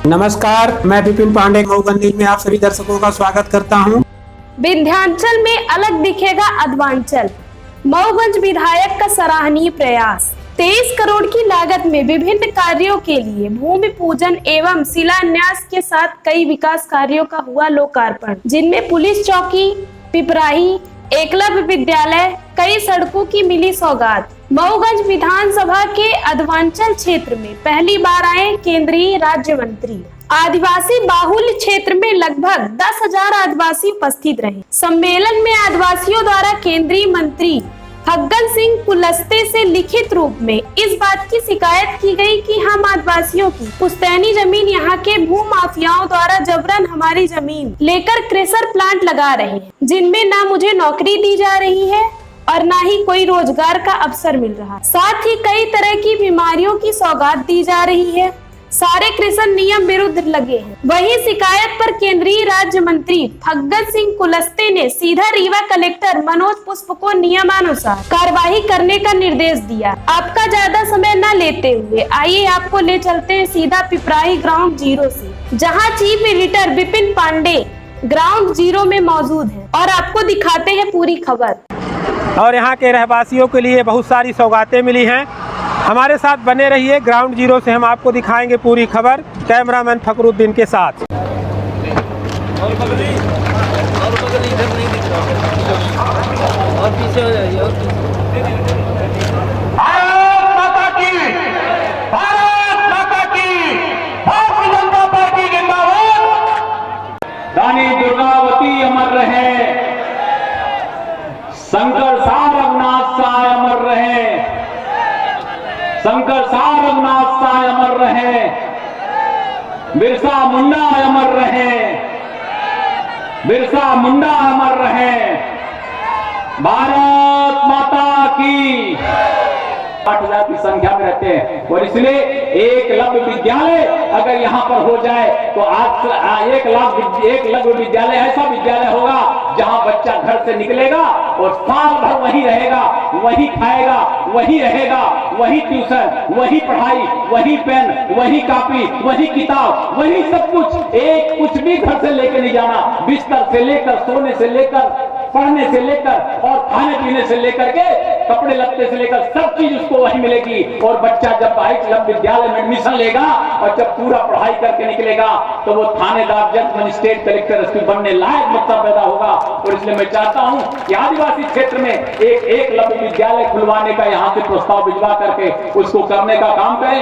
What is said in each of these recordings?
नमस्कार, मैं विपिन पांडे मऊगंज न्यूज में आप सभी दर्शकों का स्वागत करता हूं। विंध्याचल में अलग दिखेगा अध्वांचल, मऊगंज विधायक का सराहनीय प्रयास। 23 करोड़ की लागत में विभिन्न कार्यों के लिए भूमि पूजन एवं शिलान्यास के साथ कई विकास कार्यों का हुआ लोकार्पण, जिनमें पुलिस चौकी, पिपराही, एकलव्य विद्यालय, कई सड़कों की मिली सौगात। मऊगंज विधानसभा के अध्वांचल क्षेत्र में पहली बार आए केंद्रीय राज्य मंत्री। आदिवासी बाहुल्य क्षेत्र में लगभग 10,000 आदिवासी उपस्थित रहे। सम्मेलन में आदिवासियों द्वारा केंद्रीय मंत्री फग्गन सिंह कुलस्ते से लिखित रूप में इस बात की शिकायत की गई कि हम आदिवासियों की पुश्तैनी जमीन यहाँ के भू माफियाओं द्वारा जबरन हमारी जमीन लेकर क्रेशर प्लांट लगा रहे हैं, जिनमें ना मुझे नौकरी दी जा रही है और ना ही कोई रोजगार का अवसर मिल रहा। साथ ही कई तरह की बीमारियों की सौगात दी जा रही है। सारे कृषि नियम विरुद्ध लगे हैं। वहीं शिकायत पर केंद्रीय राज्य मंत्री फग्गन सिंह कुलस्ते ने सीधा रीवा कलेक्टर मनोज पुष्प को नियमानुसार कार्रवाई करने का निर्देश दिया। आपका ज्यादा समय न लेते हुए आइए आपको ले चलते हैं सीधा पिपराही ग्राउंड जीरो से, जहां chief editor Vipin Pandey ground zero में मौजूद है और आपको दिखाते हैं पूरी खबर। और यहाँ के रहवासियों के लिए बहुत सारी सौगातें मिली हैं। हमारे साथ बने रहिए, ग्राउंड जीरो से हम आपको दिखाएंगे पूरी खबर, कैमरामैन फकरुद्दीन के साथ। रानी दुर्गावती अमर रहे, शंकर सार रघुनाथ साय अमर रहे, शंकर सार रघुनाथ साय अमर रहे, बिरसा मुंडा अमर रहे, बिरसा मुंडा अमर रहे। भारत माता की 8,000 की संख्या में रहते हैं और इसलिए एकलव्य विद्यालय अगर यहाँ पर हो जाए तो आज एकलव्य विद्यालय ऐसा विद्यालय होगा जहाँ बच्चा घर से निकलेगा और साल भर वहीं रहेगा, वहीं खाएगा, वहीं रहेगा, वहीं ट्यूशन, वहीं पढ़ाई, वहीं पेन, वहीं कॉपी, वहीं किताब, वहीं सब कुछ। एक कुछ भी घर से लेकर नहीं जाना, बिस्तर से लेकर, सोने से लेकर, पढ़ने से लेकर और खाने पीने से लेकर के कपड़े लत्ते से लेकर सब चीज उसको वही मिलेगी। और बच्चा जब एकलव्य विद्यालय में एडमिशन लेगा और जब पूरा पढ़ाई करके निकलेगा तो वो थानेदार, जज, मजिस्ट्रेट, कलेक्टर इसकी बनने लायक बच्चा पैदा होगा। और इसलिए मैं चाहता हूं कि आदिवासी क्षेत्र में एक एकलव्य विद्यालय खुलवाने का यहाँ से प्रस्ताव भिजवा करके उसको करने का काम करें।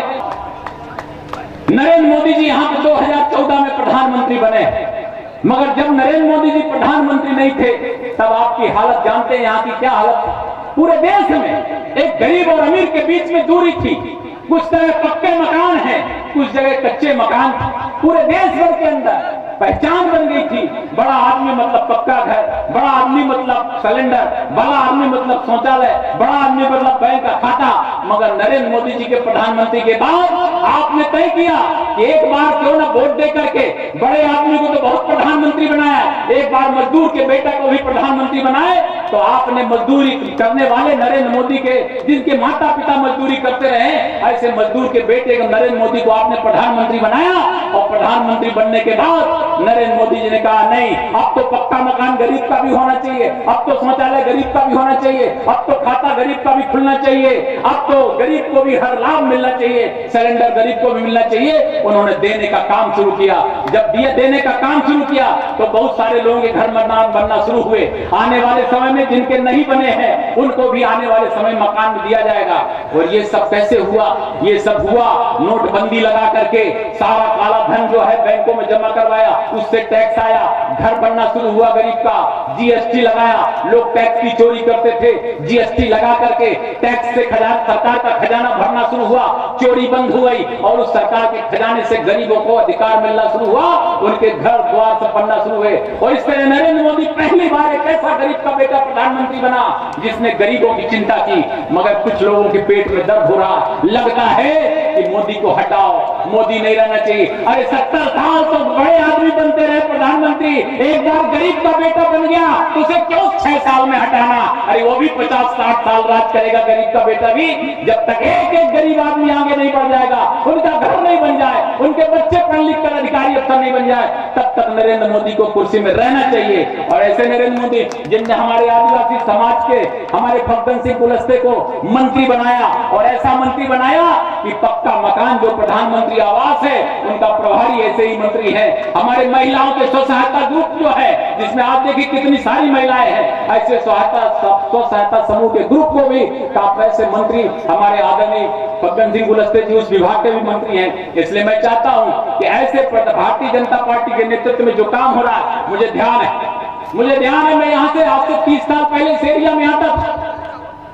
नरेंद्र मोदी जी यहाँ पे 2014 में प्रधानमंत्री बने, मगर जब नरेंद्र मोदी जी प्रधानमंत्री नहीं थे तब आपकी हालत जानते हैं यहाँ की क्या हालत थी। पूरे देश में एक गरीब और अमीर के बीच में दूरी थी। कुछ जगह पक्के मकान हैं, कुछ जगह कच्चे मकान थे। पूरे देश भर के अंदर पहचान बन गई थी, बड़ा आदमी मतलब पक्का घर, बड़ा आदमी मतलब सिलेंडर, बड़ा आदमी मतलब शौचालय, बड़ा आदमी मतलब बैंक का खाता। मगर नरेंद्र मोदी जी के प्रधानमंत्री के बाद आपने तय किया कि एक बार क्यों ना वोट दे करके बड़े आदमी को तो बहुत प्रधानमंत्री बनाया, एक बार मजदूर के बेटा को भी प्रधानमंत्री बनाए। तो आपने मजदूरी करने वाले नरेंद्र मोदी के, जिनके माता पिता मजदूरी करते रहे, ऐसे मजदूर के बेटे को नरेंद्र मोदी को आपने प्रधानमंत्री बनाया। और प्रधानमंत्री बनने के बाद नरेंद्र मोदी जी ने कहा नहीं, अब तो पक्का मकान गरीब का भी होना चाहिए, अब तो शौचालय गरीब का भी होना चाहिए, अब तो खाता गरीब का भी खुलना चाहिए, अब तो गरीब को भी हर लाभ मिलना चाहिए, सिलेंडर गरीब को भी मिलना चाहिए। उन्होंने देने का काम शुरू किया। जब देने का काम शुरू किया तो बहुत सारे लोगों के घर बनना शुरू हुए। आने वाले समय में जिनके नहीं बने हैं उनको भी आने वाले समय मकान दिया जाएगा। और ये सब कैसे हुआ? ये सब हुआ नोटबंदी लगा करके, सारा काला धन जो है बैंकों में जमा करवाया, उससे टैक्स आया, घर बनना शुरू हुआ गरीब का, जीएसटी लगाया, लोग टैक्स की चोरी करते थे, जीएसटी लगा करके टैक्स से सरकार का खजाना भरना शुरू हुआ, चोरी बंद हो गई और उस सरकार के खजाने से गरीबों को अधिकार मिलना शुरू हुआ, उनके घर द्वार सब बनना शुरू हुए। और इस तरह नरेंद्र मोदी पहली बार एक ऐसा गरीब का बेटा प्रधानमंत्री बना जिसने गरीबों की चिंता की। मगर कुछ लोगों के पेट में दर्द हो रहा, लगता है कि मोदी को हटाओ, मोदी नहीं रहना चाहिए। अरे 70 साल तो बड़े आदमी बनते रहे प्रधानमंत्री, एक बार गरीब का बेटा बन गया तो उसे क्यों 6 साल में हटाना? अरे वो भी 50-60 साल राज करेगा गरीब का बेटा भी, जब तक एक एक गरीब आदमी आगे नहीं बढ़ जाएगा, उनका घर नहीं बन जाए, उनके बच्चे पढ़ लिख कर अधिकारी अफसर नहीं बन जाए, तब तक नरेंद्र मोदी को कुर्सी में रहना चाहिए। और ऐसे नरेंद्र मोदी जिनने हमारे आदिवासी समाज के हमारे फग्गन सिंह कुलस्ते को मंत्री बनाया, और ऐसा मंत्री बनाया कि पक्का मकान जो प्रधानमंत्री आवास है उनका प्रभारी ऐसे ही मंत्री है। हमारे महिलाओं के स्व सहायता ग्रुप जो है, जिसमें आप देखिए कितनी सारी महिलाएं हैं, ऐसे स्व सहायता समूह के ग्रुप को भी ऐसे मंत्री हमारे आदरणीय फग्गन सिंह कुलस्ते जी उस विभाग के भी मंत्री हैं। इसलिए मैं चाहता हूं कि ऐसे भारतीय जनता पार्टी के नेतृत्व में जो काम हो रहा है, मुझे ध्यान है, मैं यहाँ से आज से 30 साल पहले इस एरिया में आता था।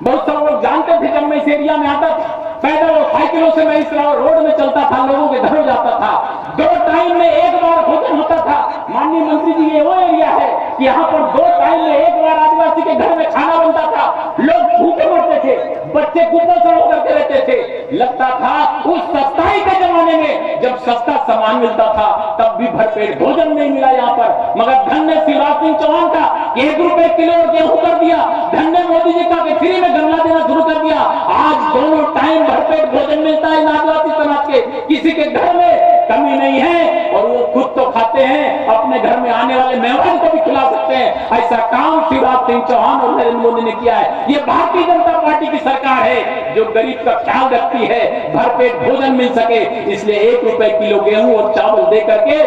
बहुत सारे लोग जानते थे जब मैं इस एरिया में आता था, पैदल और साइकिलों से मैं इस रोड में चलता था, लोगों के घरों जाता था, 2 टाइम में एक बार भोजन होता था। माननीय मंत्री जी, ये वो एरिया है कि यहाँ पर 2 टाइम में एक बार आदिवासी के घर में खाना बनता था, लोग भूखे मरते थे, बच्चे कुपोषण करते रहते थे। लगता था उस सस्ताई के जमाने में जब सस्ता सामान मिलता था तब भी भरपेट भोजन नहीं मिला यहाँ पर। मगर धन्य शिवराज सिंह चौहान का 1 रुपए किलो गेहूं कर दिया, धन्य मोदी जी का फ्री में गमला देना शुरू कर दिया। आज दोनों टाइम भरपेट भोजन मिलता है आदिवासी समाज के, किसी के घर में कमी नहीं है, और वो खुद तो खाते हैं, अपने घर में आने वाले मेहमान को भी खिला सकते हैं। ऐसा काम शिवराज सिंह चौहान और नरेंद्र मोदी ने किया है। ये भारतीय जनता पार्टी की सरकार है जो गरीब का ख्याल रखती है, भरपेट भोजन मिल सके। इसलिए 1 रुपए किलो गेहूं और चावल दे करके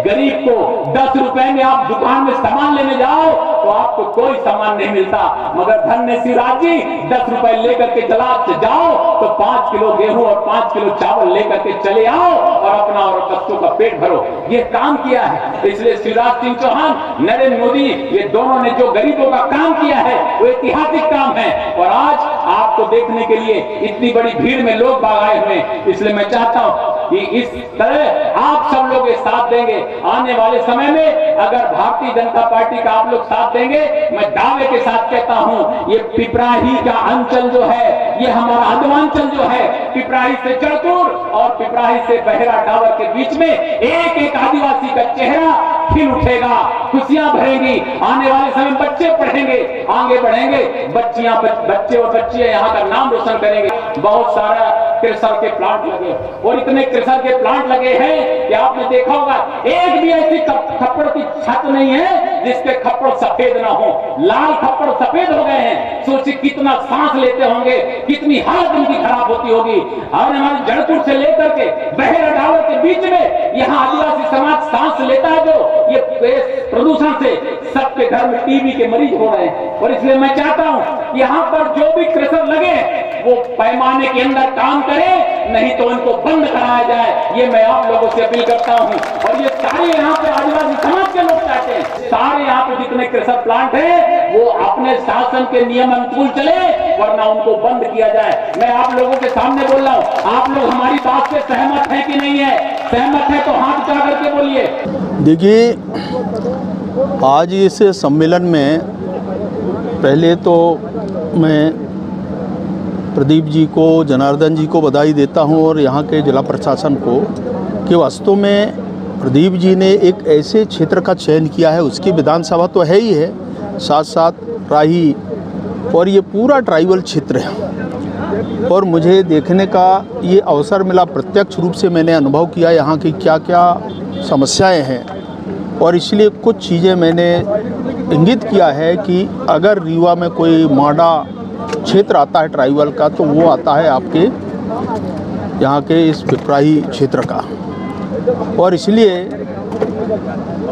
गरीब को 10 रुपए में आप दुकान में सामान लेने जाओ तो आपको कोई सामान नहीं मिलता। मगर धन्य शिवराज जी 10 रुपए लेकर के चला जाओ तो 5 किलो गेहूं और 5 किलो चावल लेकर के चले आओ और अपना और बच्चों का पेट भरो। ये काम किया है। इसलिए शिवराज सिंह चौहान, नरेंद्र मोदी, ये दोनों ने जो गरीबों का काम किया है वो ऐतिहासिक काम है। और आज आपको देखने के लिए इतनी बड़ी भीड़ में लोग बाग आए हुए हैं। इसलिए मैं चाहता हूं कि इस तरह आप सब लोग ये साथ देंगे। आने वाले समय में अगर भारतीय जनता पार्टी का आप लोग साथ देंगे, मैं दावे के साथ कहता हूं, ये पिपराही का अंचल जो है, ये हमारा आदिवांचल जो है, पिपराही से चड़तुर और पिपराही से बहेरा टावर के बीच में एक एक आदिवासी का चेहरा खिल उठेगा, खुशियां भरेंगी। आने वाले समय बच्चे पढ़ेंगे, आगे बढ़ेंगे, बच्चे और बच्चियां यहाँ का नाम रोशन करेंगे। बहुत सारा क्रेशर के प्लांट लगे, और इतने क्रेशर के प्लांट लगे हैं कि आपने देखा होगा एक भी ऐसी खप्पड़ की छत नहीं है जिसके खप्पड़ सफेद ना हो। लाल खप्पड़ सफेद हो गए हैं। सोचिए कितना सांस लेते होंगे, कितनी हालत उनकी खराब होती होगी। और हमारे जड़पुर से लेकर के बहेरा टावर के बीच में यहाँ आदिवासी समाज सांस लेता है, जो ये प्रदूषण से सबके घर में टीबी के मरीज हो रहे हैं। और इसलिए मैं चाहता हूँ यहाँ पर जो भी क्रेशर लगे वो पैमाने के अंदर काम करे, नहीं तो इनको बंद कराया जाए। ये मैं आप लोगों से अपील करता हूँ। और ये सारे यहाँ पे आदिवासी समाज के लोग चाहते हैं, सारे यहाँ पे जितने क्रेशर प्लांट है वो अपने शासन के नियम अनुकूल चले, वरना उनको बंद किया जाए। मैं आप लोगों के सामने बोल रहा हूँ, आप लोग हमारी बात से सहमत है कि नहीं है? सहमत है तो हाथ उठा करके बोलिए। देखिए, आज इस सम्मेलन में पहले तो मैं प्रदीप जी को, जनार्दन जी को बधाई देता हूं और यहाँ के जिला प्रशासन को कि वास्तव में प्रदीप जी ने एक ऐसे क्षेत्र का चयन किया है, उसकी विधानसभा तो है ही है, साथ साथ राही और ये पूरा ट्राइबल क्षेत्र है। और मुझे देखने का ये अवसर मिला, प्रत्यक्ष रूप से मैंने अनुभव किया यहाँ की क्या क्या समस्याएं हैं। और इसलिए कुछ चीज़ें मैंने इंगित किया है कि अगर रीवा में कोई माडा क्षेत्र आता है ट्राइबल का, तो वो आता है आपके यहाँ के इस पिपराही क्षेत्र का। और इसलिए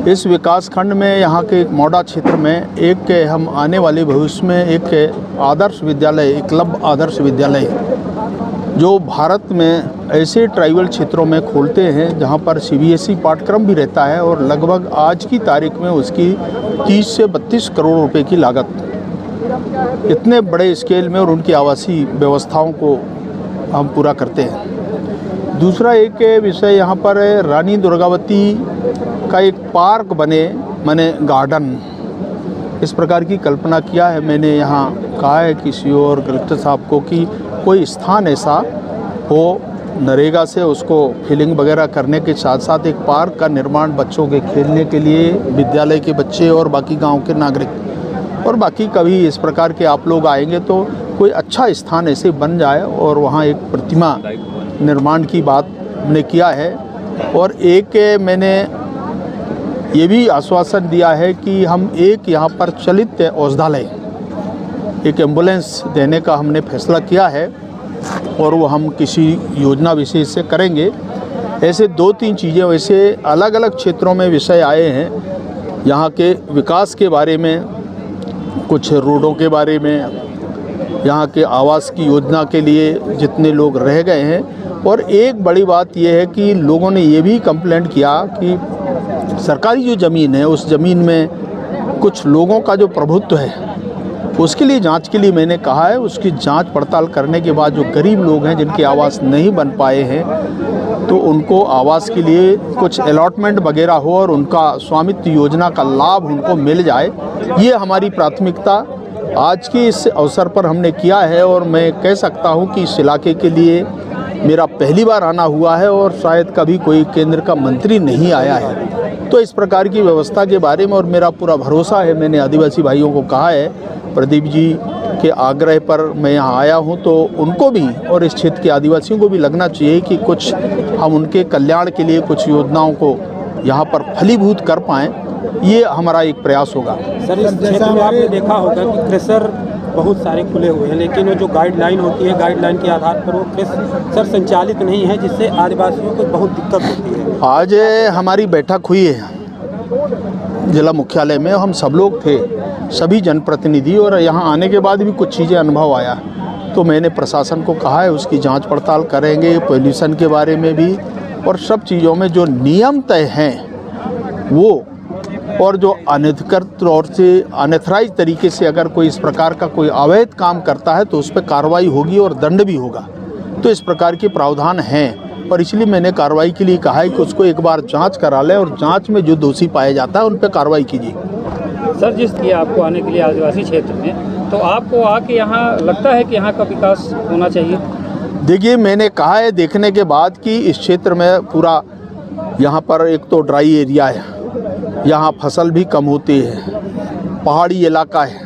इस विकास खंड में यहाँ के मोडा क्षेत्र में एक हम आने वाले भविष्य में एक आदर्श विद्यालय, एकलव्य आदर्श विद्यालय जो भारत में ऐसे ट्राइबल क्षेत्रों में खोलते हैं जहाँ पर CBSE पाठ्यक्रम भी रहता है, और लगभग आज की तारीख में उसकी 30 से 32 करोड़ रुपए की लागत, इतने बड़े स्केल में, और उनकी आवासीय व्यवस्थाओं को हम पूरा करते हैं। दूसरा एक विषय यहाँ पर रानी दुर्गावती का एक पार्क बने, माने गार्डन, इस प्रकार की कल्पना किया है। मैंने यहाँ कहा है किसी और कलेक्टर साहब को कि कोई स्थान ऐसा हो, नरेगा से उसको फिलिंग वगैरह करने के साथ साथ एक पार्क का निर्माण बच्चों के खेलने के लिए, विद्यालय के बच्चे और बाकी गांव के नागरिक, और बाकी कभी इस प्रकार के आप लोग आएंगे तो कोई अच्छा स्थान ऐसे बन जाए और वहाँ एक प्रतिमा निर्माण की बात हमने किया है। और एक मैंने ये भी आश्वासन दिया है कि हम एक यहाँ पर चलित औषधालय, एक एम्बुलेंस देने का हमने फैसला किया है और वो हम किसी योजना विशेष से करेंगे। ऐसे 2-3 चीज़ें वैसे अलग अलग क्षेत्रों में विषय आए हैं, यहाँ के विकास के बारे में, कुछ रोडों के बारे में, यहाँ के आवास की योजना के लिए जितने लोग रह गए हैं। और एक बड़ी बात यह है कि लोगों ने ये भी कंप्लेंट किया कि सरकारी जो ज़मीन है उस ज़मीन में कुछ लोगों का जो प्रभुत्व है उसके लिए जांच के लिए मैंने कहा है, उसकी जांच पड़ताल करने के बाद जो गरीब लोग हैं जिनके आवास नहीं बन पाए हैं तो उनको आवास के लिए कुछ अलॉटमेंट वगैरह हो और उनका स्वामित्व योजना का लाभ उनको मिल जाए। ये हमारी प्राथमिकता आज के इस अवसर पर हमने किया है। और मैं कह सकता हूँ कि इस इलाके के लिए मेरा पहली बार आना हुआ है और शायद कभी कोई केंद्र का मंत्री नहीं आया है। तो इस प्रकार की व्यवस्था के बारे में और मेरा पूरा भरोसा है, मैंने आदिवासी भाइयों को कहा है, प्रदीप जी के आग्रह पर मैं यहाँ आया हूँ, तो उनको भी और इस क्षेत्र के आदिवासियों को भी लगना चाहिए कि कुछ हम उनके कल्याण के लिए कुछ योजनाओं को यहाँ पर फलीभूत कर पाएँ। ये हमारा एक प्रयास होगा। सर, इस क्षेत्र में आपने देखा होगा कि क्रेशर बहुत सारे खुले हुए हैं, लेकिन वो जो गाइडलाइन होती है, गाइडलाइन के आधार पर वो क्रेशर संचालित नहीं है, जिससे आदिवासियों को बहुत दिक्कत होती है। आज हमारी बैठक हुई है जिला मुख्यालय में, हम सब लोग थे, सभी जनप्रतिनिधि, और यहाँ आने के बाद भी कुछ चीज़ें अनुभव आया तो मैंने प्रशासन को कहा है उसकी जांच पड़ताल करेंगे, पोल्यूशन के बारे में भी और सब चीज़ों में जो नियम तय हैं वो, और जो अनधिकृत तौर से अनथराइज तरीके से अगर कोई इस प्रकार का कोई अवैध काम करता है तो उस पर कार्रवाई होगी और दंड भी होगा। तो इस प्रकार के प्रावधान हैं और इसलिए मैंने कार्रवाई के लिए कहा है कि उसको एक बार जांच करा लें और जांच में जो दोषी पाया जाता है उन पर कार्रवाई कीजिए। सर, जिस किया आपको आने के लिए आदिवासी क्षेत्र में, तो आपको आके यहाँ लगता है कि यहाँ का विकास होना चाहिए? देखिए, मैंने कहा है देखने के बाद कि इस क्षेत्र में पूरा यहाँ पर एक तो ड्राई एरिया है, यहाँ फसल भी कम होती है, पहाड़ी इलाका है,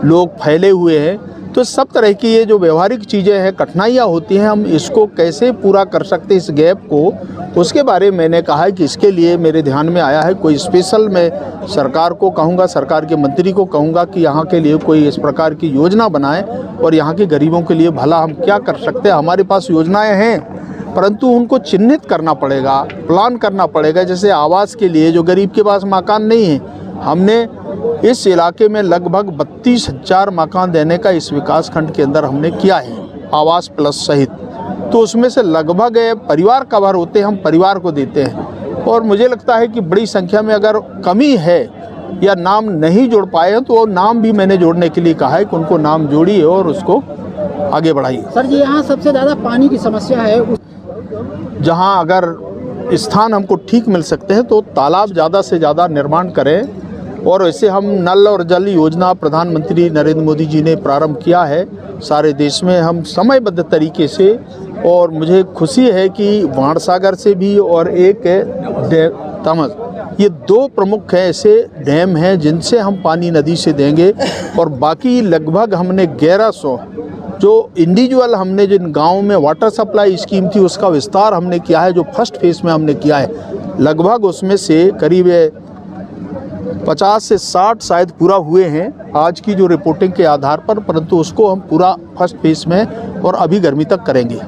लोग फैले हुए हैं, तो सब तरह की ये जो व्यवहारिक चीज़ें हैं, कठिनाइयाँ होती हैं, हम इसको कैसे पूरा कर सकते इस गैप को, उसके बारे में मैंने कहा है कि इसके लिए मेरे ध्यान में आया है कोई स्पेशल, मैं सरकार को कहूँगा, सरकार के मंत्री को कहूँगा कि यहाँ के लिए कोई इस प्रकार की योजना बनाए और यहाँ के गरीबों के लिए भला हम क्या कर सकते हैं। हमारे पास योजनाएँ हैं परंतु उनको चिन्हित करना पड़ेगा, प्लान करना पड़ेगा। जैसे आवास के लिए जो गरीब के पास मकान नहीं है, हमने इस इलाके में लगभग 32,000 मकान देने का इस विकास खंड के अंदर हमने किया है, आवास प्लस सहित। तो उसमें से लगभग परिवार कवर होते हम परिवार को देते हैं और मुझे लगता है कि बड़ी संख्या में अगर कमी है या नाम नहीं जोड़ पाए तो वो नाम भी मैंने जोड़ने के लिए कहा है कि उनको नाम जोड़िए और उसको आगे बढ़ाइए। सर जी, यहाँ सबसे ज़्यादा पानी की समस्या है, जहाँ अगर स्थान हमको ठीक मिल सकते हैं तो तालाब ज़्यादा से ज़्यादा निर्माण करें। और वैसे हम नल और जल योजना प्रधानमंत्री नरेंद्र मोदी जी ने प्रारंभ किया है सारे देश में, हम समयबद्ध तरीके से, और मुझे खुशी है कि वाणसागर से भी और एक तमस, ये 2 प्रमुख है ऐसे डैम हैं जिनसे हम पानी नदी से देंगे। और बाकी लगभग हमने 1100 जो इंडिविजुअल हमने जिन गाँव में वाटर सप्लाई स्कीम थी उसका विस्तार हमने किया है, जो फर्स्ट फेज में हमने किया है, लगभग उसमें से करीब 50 से 60 शायद पूरा हुए हैं आज की जो रिपोर्टिंग के आधार पर, परंतु उसको हम पूरा फर्स्ट फेज में और अभी गर्मी तक करेंगे।